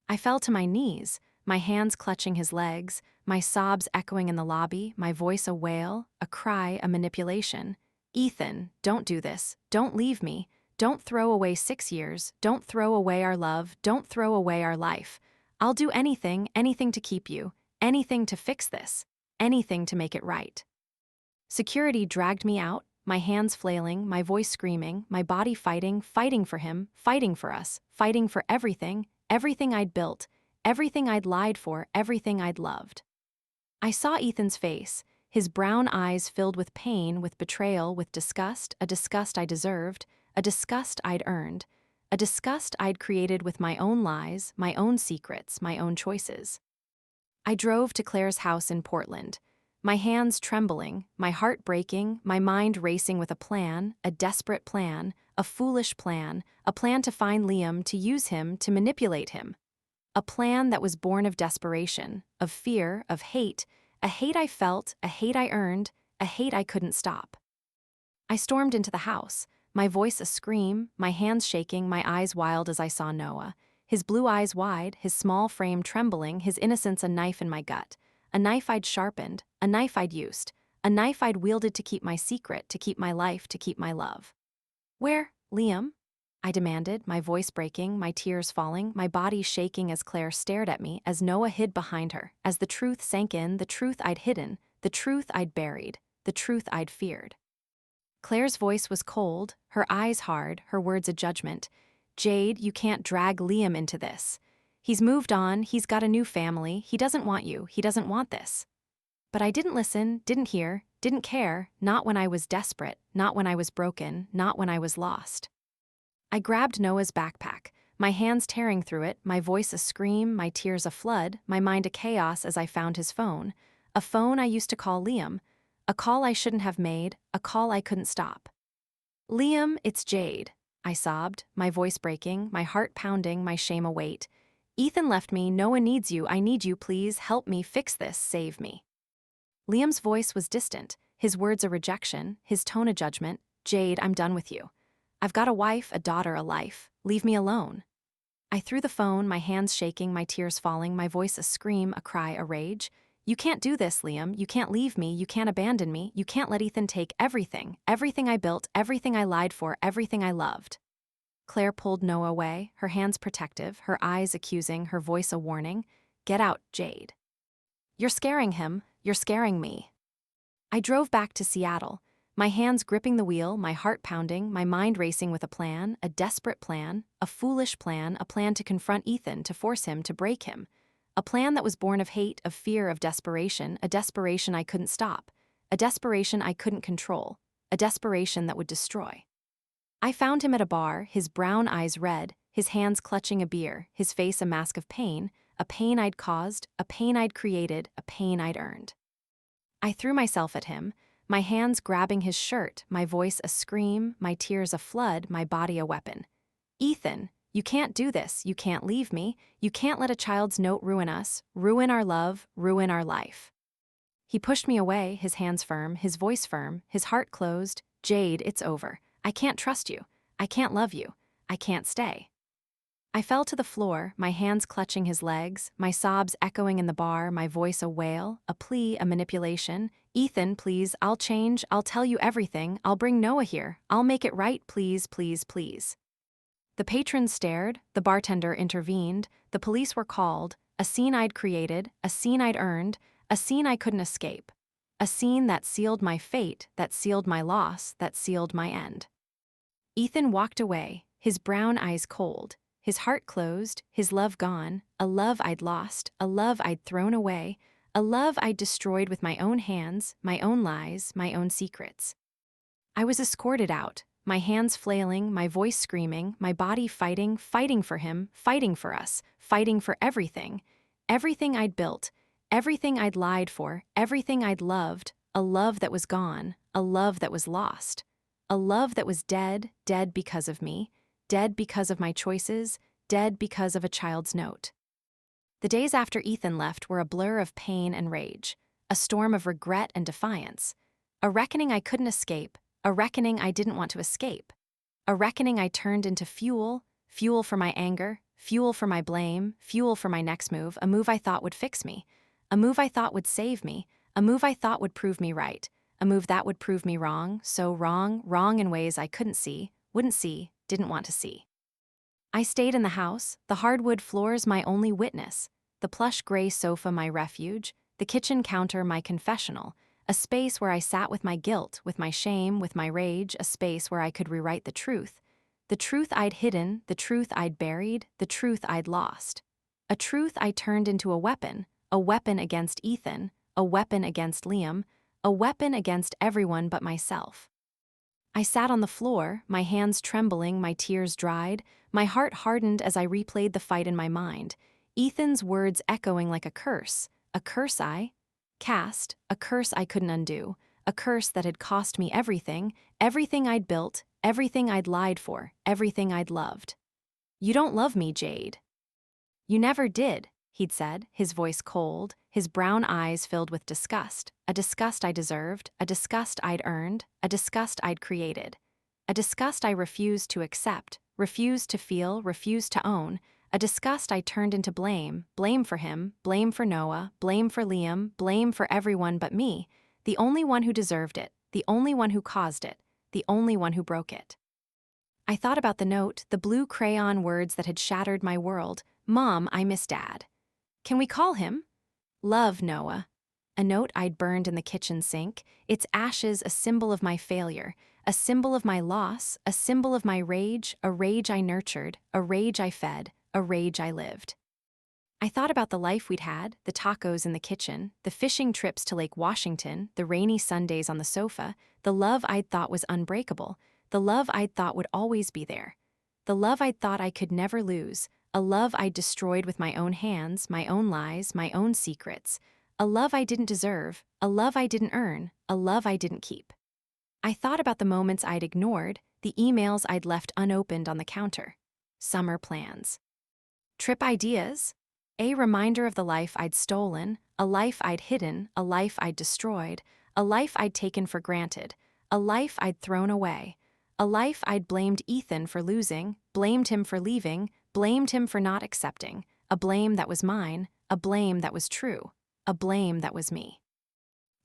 I fell to my knees, my hands clutching his legs, my sobs echoing in the lobby, my voice a wail, a cry, a manipulation. "Ethan, don't do this. Don't leave me. Don't throw away 6 years. Don't throw away our love. Don't throw away our life. I'll do anything, anything to keep you, anything to fix this, anything to make it right." Security dragged me out, my hands flailing, my voice screaming, my body fighting, fighting for him, fighting for us, fighting for everything, everything I'd built, everything I'd lied for, everything I'd loved. I saw Ethan's face, his brown eyes filled with pain, with betrayal, with disgust, a disgust I deserved, a disgust I'd earned, a disgust I'd created with my own lies, my own secrets, my own choices. I drove to Claire's house in Portland, my hands trembling, my heart breaking, my mind racing with a plan, a desperate plan, a foolish plan, a plan to find Liam, to use him, to manipulate him. A plan that was born of desperation, of fear, of hate, a hate I felt, a hate I earned, a hate I couldn't stop. I stormed into the house, my voice a scream, my hands shaking, my eyes wild as I saw Noah, his blue eyes wide, his small frame trembling, his innocence a knife in my gut, a knife I'd sharpened, a knife I'd used, a knife I'd wielded to keep my secret, to keep my life, to keep my love. "Where, Liam?" I demanded, my voice breaking, my tears falling, my body shaking as Claire stared at me, as Noah hid behind her, as the truth sank in, the truth I'd hidden, the truth I'd buried, the truth I'd feared. Claire's voice was cold, her eyes hard, her words a judgment. "Jade, you can't drag Liam into this. He's moved on, he's got a new family, he doesn't want you, he doesn't want this." But I didn't listen, didn't hear, didn't care, not when I was desperate, not when I was broken, not when I was lost. I grabbed Noah's backpack, my hands tearing through it, my voice a scream, my tears a flood, my mind a chaos as I found his phone, a phone I used to call Liam, a call I shouldn't have made, a call I couldn't stop. "Liam, it's Jade," I sobbed, my voice breaking, my heart pounding, my shame a weight. "Ethan left me, Noah needs you, I need you, please, help me, fix this, save me." Liam's voice was distant, his words a rejection, his tone a judgment. "Jade, I'm done with you. I've got a wife, a daughter, a life. Leave me alone." I threw the phone, my hands shaking, my tears falling, my voice a scream, a cry, a rage. "You can't do this, Liam. You can't leave me. You can't abandon me. You can't let Ethan take everything, everything I built, everything I lied for, everything I loved." Claire pulled Noah away, her hands protective, her eyes accusing, her voice a warning. "Get out, Jade. You're scaring him. You're scaring me." I drove back to Seattle, my hands gripping the wheel, my heart pounding, my mind racing with a plan, a desperate plan, a foolish plan, a plan to confront Ethan, to force him, to break him. A plan that was born of hate, of fear, of desperation, a desperation I couldn't stop, a desperation I couldn't control, a desperation that would destroy. I found him at a bar, his brown eyes red, his hands clutching a beer, his face a mask of pain, a pain I'd caused, a pain I'd created, a pain I'd earned. I threw myself at him, my hands grabbing his shirt, my voice a scream, my tears a flood, my body a weapon. Ethan, you can't do this, you can't leave me, you can't let a child's note ruin us, ruin our love, ruin our life. He pushed me away, his hands firm, his voice firm, his heart closed. Jade, it's over. I can't trust you. I can't love you. I can't stay. I fell to the floor, my hands clutching his legs, my sobs echoing in the bar, my voice a wail, a plea, a manipulation. Ethan, please, I'll change, I'll tell you everything, I'll bring Noah here, I'll make it right, please, please, please. The patrons stared, the bartender intervened, the police were called, a scene I'd created, a scene I'd earned, a scene I couldn't escape. A scene that sealed my fate, that sealed my loss, that sealed my end. Ethan walked away, his brown eyes cold, his heart closed, his love gone, a love I'd lost, a love I'd thrown away, a love I'd destroyed with my own hands, my own lies, my own secrets. I was escorted out, my hands flailing, my voice screaming, my body fighting, fighting for him, fighting for us, fighting for everything. Everything I'd built, everything I'd lied for, everything I'd loved, a love that was gone, a love that was lost. A love that was dead, dead because of me, dead because of my choices, dead because of a child's note. The days after Ethan left were a blur of pain and rage, a storm of regret and defiance, a reckoning I couldn't escape, a reckoning I didn't want to escape, a reckoning I turned into fuel, fuel for my anger, fuel for my blame, fuel for my next move, a move I thought would fix me, a move I thought would save me, a move I thought would prove me right, a move that would prove me wrong, so wrong, wrong in ways I couldn't see, wouldn't see, didn't want to see. I stayed in the house, the hardwood floors my only witness, the plush gray sofa my refuge, the kitchen counter my confessional, a space where I sat with my guilt, with my shame, with my rage, a space where I could rewrite the truth I'd hidden, the truth I'd buried, the truth I'd lost. A truth I turned into a weapon against Ethan, a weapon against Liam, a weapon against everyone but myself. I sat on the floor, my hands trembling, my tears dried, my heart hardened as I replayed the fight in my mind, Ethan's words echoing like a curse I cast, a curse I couldn't undo, a curse that had cost me everything, everything I'd built, everything I'd lied for, everything I'd loved. You don't love me, Jade. You never did, he'd said, his voice cold, his brown eyes filled with disgust, a disgust I deserved, a disgust I'd earned, a disgust I'd created, a disgust I refused to accept, refused to feel, refused to own, a disgust I turned into blame, blame for him, blame for Noah, blame for Liam, blame for everyone but me, the only one who deserved it, the only one who caused it, the only one who broke it. I thought about the note, the blue crayon words that had shattered my world. Mom, I miss Dad. Can we call him? Love, Noah. A note I'd burned in the kitchen sink, its ashes a symbol of my failure, a symbol of my loss, a symbol of my rage, a rage I nurtured, a rage I fed, a rage I lived. I thought about the life we'd had, the tacos in the kitchen, the fishing trips to Lake Washington, the rainy Sundays on the sofa, the love I'd thought was unbreakable, the love I'd thought would always be there, the love I'd thought I could never lose, a love I'd destroyed with my own hands, my own lies, my own secrets, a love I didn't deserve, a love I didn't earn, a love I didn't keep. I thought about the moments I'd ignored, the emails I'd left unopened on the counter. Summer plans. Trip ideas. A reminder of the life I'd stolen, a life I'd hidden, a life I'd destroyed, a life I'd taken for granted, a life I'd thrown away, a life I'd blamed Ethan for losing, blamed him for leaving, blamed him for not accepting, a blame that was mine, a blame that was true, a blame that was me.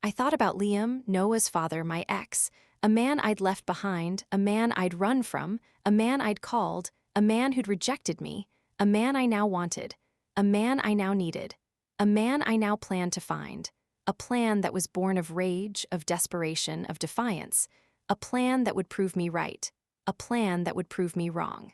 I thought about Liam, Noah's father, my ex, a man I'd left behind, a man I'd run from, a man I'd called, a man who'd rejected me, a man I now wanted, a man I now needed, a man I now planned to find, a plan that was born of rage, of desperation, of defiance, a plan that would prove me right, a plan that would prove me wrong.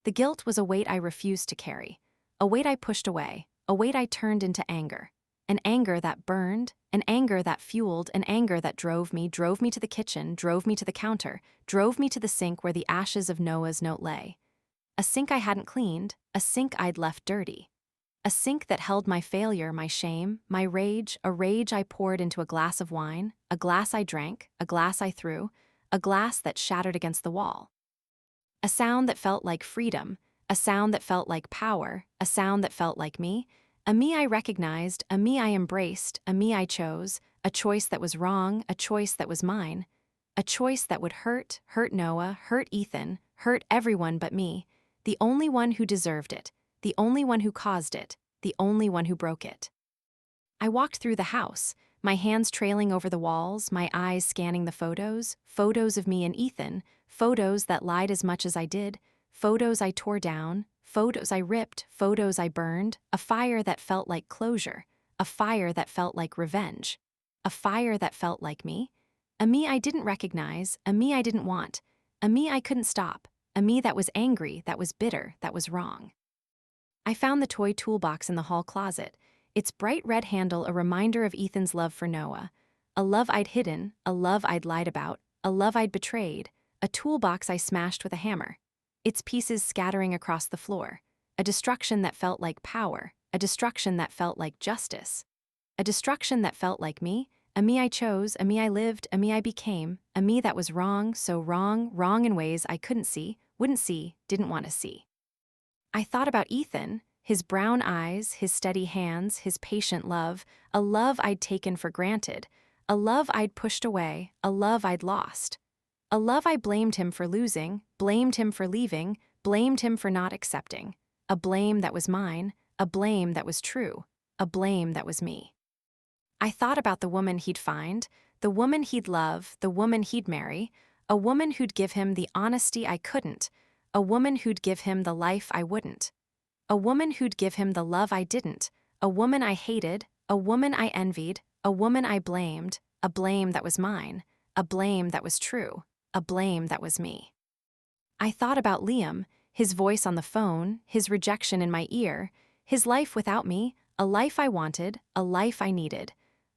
The guilt was a weight I refused to carry, a weight I pushed away, a weight I turned into anger. An anger that burned, an anger that fueled, an anger that drove me to the kitchen, drove me to the counter, drove me to the sink where the ashes of Noah's note lay. A sink I hadn't cleaned, a sink I'd left dirty. A sink that held my failure, my shame, my rage, a rage I poured into a glass of wine, a glass I drank, a glass I threw, a glass that shattered against the wall. A sound that felt like freedom, a sound that felt like power, a sound that felt like me, a me I recognized, a me I embraced, a me I chose, a choice that was wrong, a choice that was mine, a choice that would hurt Noah, hurt Ethan, hurt everyone but me, the only one who deserved it, the only one who caused it, the only one who broke it. I walked through the house, my hands trailing over the walls, my eyes scanning the photos of me and Ethan, photos that lied as much as I did, photos I tore down, photos I ripped, photos I burned, a fire that felt like closure, a fire that felt like revenge, a fire that felt like me, a me I didn't recognize, a me I didn't want, a me I couldn't stop, a me that was angry, that was bitter, that was wrong. I found the toy toolbox in the hall closet, its bright red handle a reminder of Ethan's love for Noah, a love I'd hidden, a love I'd lied about, a love I'd betrayed, a toolbox I smashed with a hammer, its pieces scattering across the floor, a destruction that felt like power, a destruction that felt like justice, a destruction that felt like me, a me I chose, a me I lived, a me I became, a me that was wrong, so wrong, wrong in ways I couldn't see, wouldn't see, didn't want to see. I thought about Ethan, his brown eyes, his steady hands, his patient love, a love I'd taken for granted, a love I'd pushed away, a love I'd lost. A love I blamed him for losing, blamed him for leaving, blamed him for not accepting. A blame that was mine, a blame that was true, a blame that was me. I thought about the woman he'd find, the woman he'd love, the woman he'd marry, a woman who'd give him the honesty I couldn't, a woman who'd give him the life I wouldn't, a woman who'd give him the love I didn't, a woman I hated, a woman I envied, a woman I blamed, a blame that was mine, a blame that was true, a blame that was me. I thought about Liam, his voice on the phone, his rejection in my ear, his life without me, a life I wanted, a life I needed,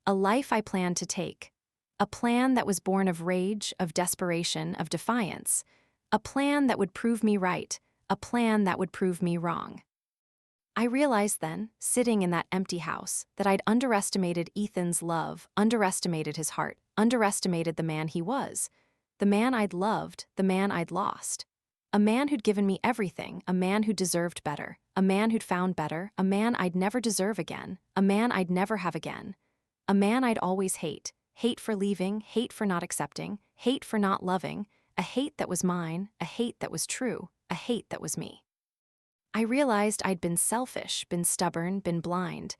a life I planned to take, a plan that was born of rage, of desperation, of defiance, a plan that would prove me right, a plan that would prove me wrong. I realized then, sitting in that empty house, that I'd underestimated Ethan's love, underestimated his heart, underestimated the man he was, the man I'd loved, the man I'd lost. A man who'd given me everything, a man who deserved better, a man who'd found better, a man I'd never deserve again, a man I'd never have again, a man I'd always hate for leaving, hate for not accepting, hate for not loving, a hate that was mine, a hate that was true, a hate that was me. I realized I'd been selfish, been stubborn, been blind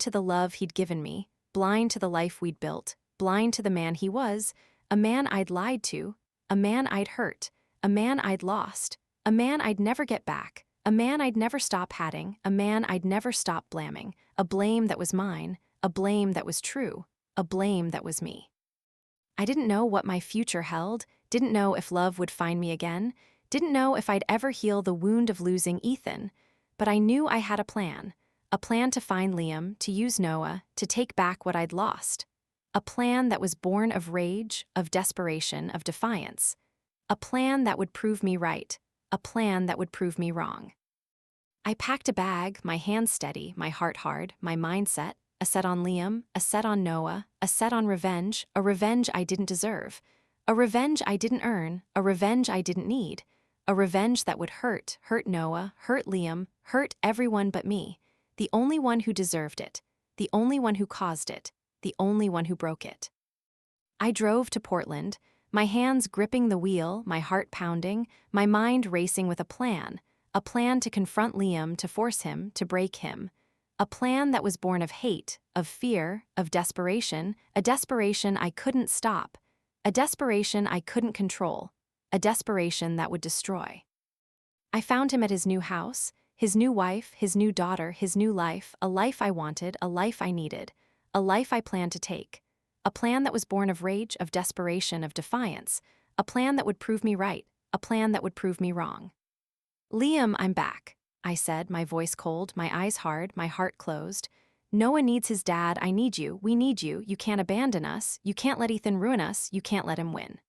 to the love he'd given me, blind to the life we'd built, blind to the man he was, a man I'd lied to, a man I'd hurt, a man I'd lost, a man I'd never get back, a man I'd never stop hating, a man I'd never stop blaming, a blame that was mine, a blame that was true, a blame that was me. I didn't know what my future held, didn't know if love would find me again, didn't know if I'd ever heal the wound of losing Ethan, but I knew I had a plan to find Liam, to use Noah, to take back what I'd lost. A plan that was born of rage, of desperation, of defiance. A plan that would prove me right, a plan that would prove me wrong. I packed a bag, my hands steady, my heart hard, my mindset, a set on Liam, a set on Noah, a set on revenge, a revenge I didn't deserve, a revenge I didn't earn, a revenge I didn't need, a revenge that would hurt Noah, hurt Liam, hurt everyone but me, the only one who deserved it, the only one who caused it, the only one who broke it. I drove to Portland, my hands gripping the wheel, my heart pounding, my mind racing with a plan to confront Liam, to force him, to break him. A plan that was born of hate, of fear, of desperation, a desperation I couldn't stop, a desperation I couldn't control, a desperation that would destroy. I found him at his new house, his new wife, his new daughter, his new life, a life I wanted, a life I needed, a life I planned to take. A plan that was born of rage, of desperation, of defiance. A plan that would prove me right, a plan that would prove me wrong. Liam, I'm back, I said, my voice cold, my eyes hard, my heart closed. Noah needs his dad, I need you, we need you, you can't abandon us, you can't let Ethan ruin us, you can't let him win.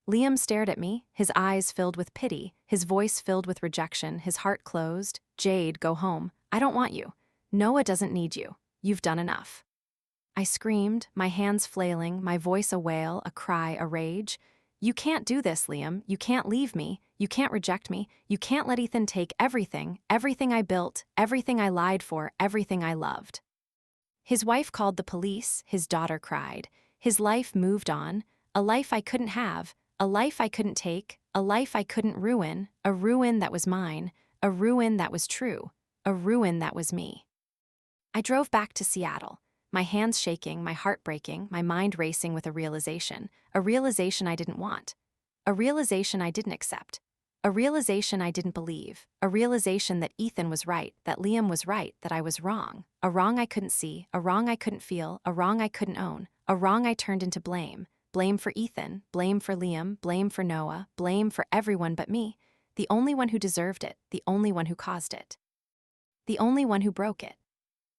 Liam stared at me, his eyes filled with pity, his voice filled with rejection, his heart closed. Jade, go home. I don't want you. Noah doesn't need you. You've done enough. I screamed, my hands flailing, my voice a wail, a cry, a rage. You can't do this, Liam. You can't leave me. You can't reject me. You can't let Ethan take everything, everything I built, everything I lied for, everything I loved. His wife called the police, his daughter cried. His life moved on, a life I couldn't have, a life I couldn't take, a life I couldn't ruin, a ruin that was mine, a ruin that was true, a ruin that was me. I drove back to Seattle, my hands shaking, my heart breaking, my mind racing with a realization I didn't want, a realization I didn't accept, a realization I didn't believe, a realization that Ethan was right, that Liam was right, that I was wrong, a wrong I couldn't see, a wrong I couldn't feel, a wrong I couldn't own, a wrong I turned into blame. Blame for Ethan, blame for Liam, blame for Noah, blame for everyone but me, the only one who deserved it, the only one who caused it, the only one who broke it.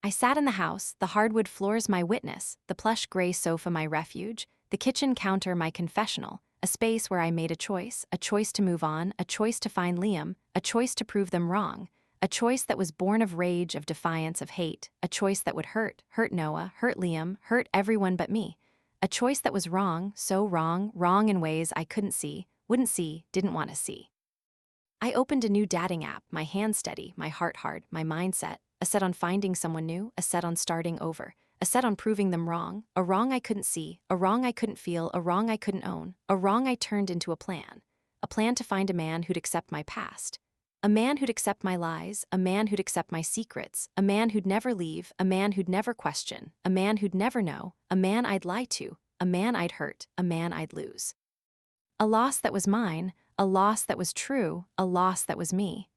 I sat in the house, the hardwood floors my witness, the plush gray sofa my refuge, the kitchen counter my confessional, a space where I made a choice to move on, a choice to find Liam, a choice to prove them wrong, a choice that was born of rage, of defiance, of hate, a choice that would hurt Noah, hurt Liam, hurt everyone but me, a choice that was wrong, so wrong, wrong in ways I couldn't see, wouldn't see, didn't want to see. I opened a new dating app, my hands steady, my heart hard, my mindset, a set on finding someone new, a set on starting over, a set on proving them wrong, a wrong I couldn't see, a wrong I couldn't feel, a wrong I couldn't own, a wrong I turned into a plan to find a man who'd accept my past, a man who'd accept my lies, a man who'd accept my secrets, a man who'd never leave, a man who'd never question, a man who'd never know, a man I'd lie to, a man I'd hurt, a man I'd lose. A loss that was mine, a loss that was true, a loss that was me.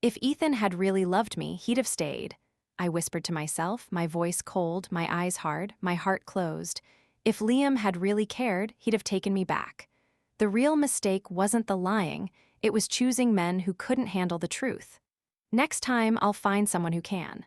If Ethan had really loved me, he'd have stayed, I whispered to myself, my voice cold, my eyes hard, my heart closed. If Liam had really cared, he'd have taken me back. The real mistake wasn't the lying, it was choosing men who couldn't handle the truth. Next time, I'll find someone who can.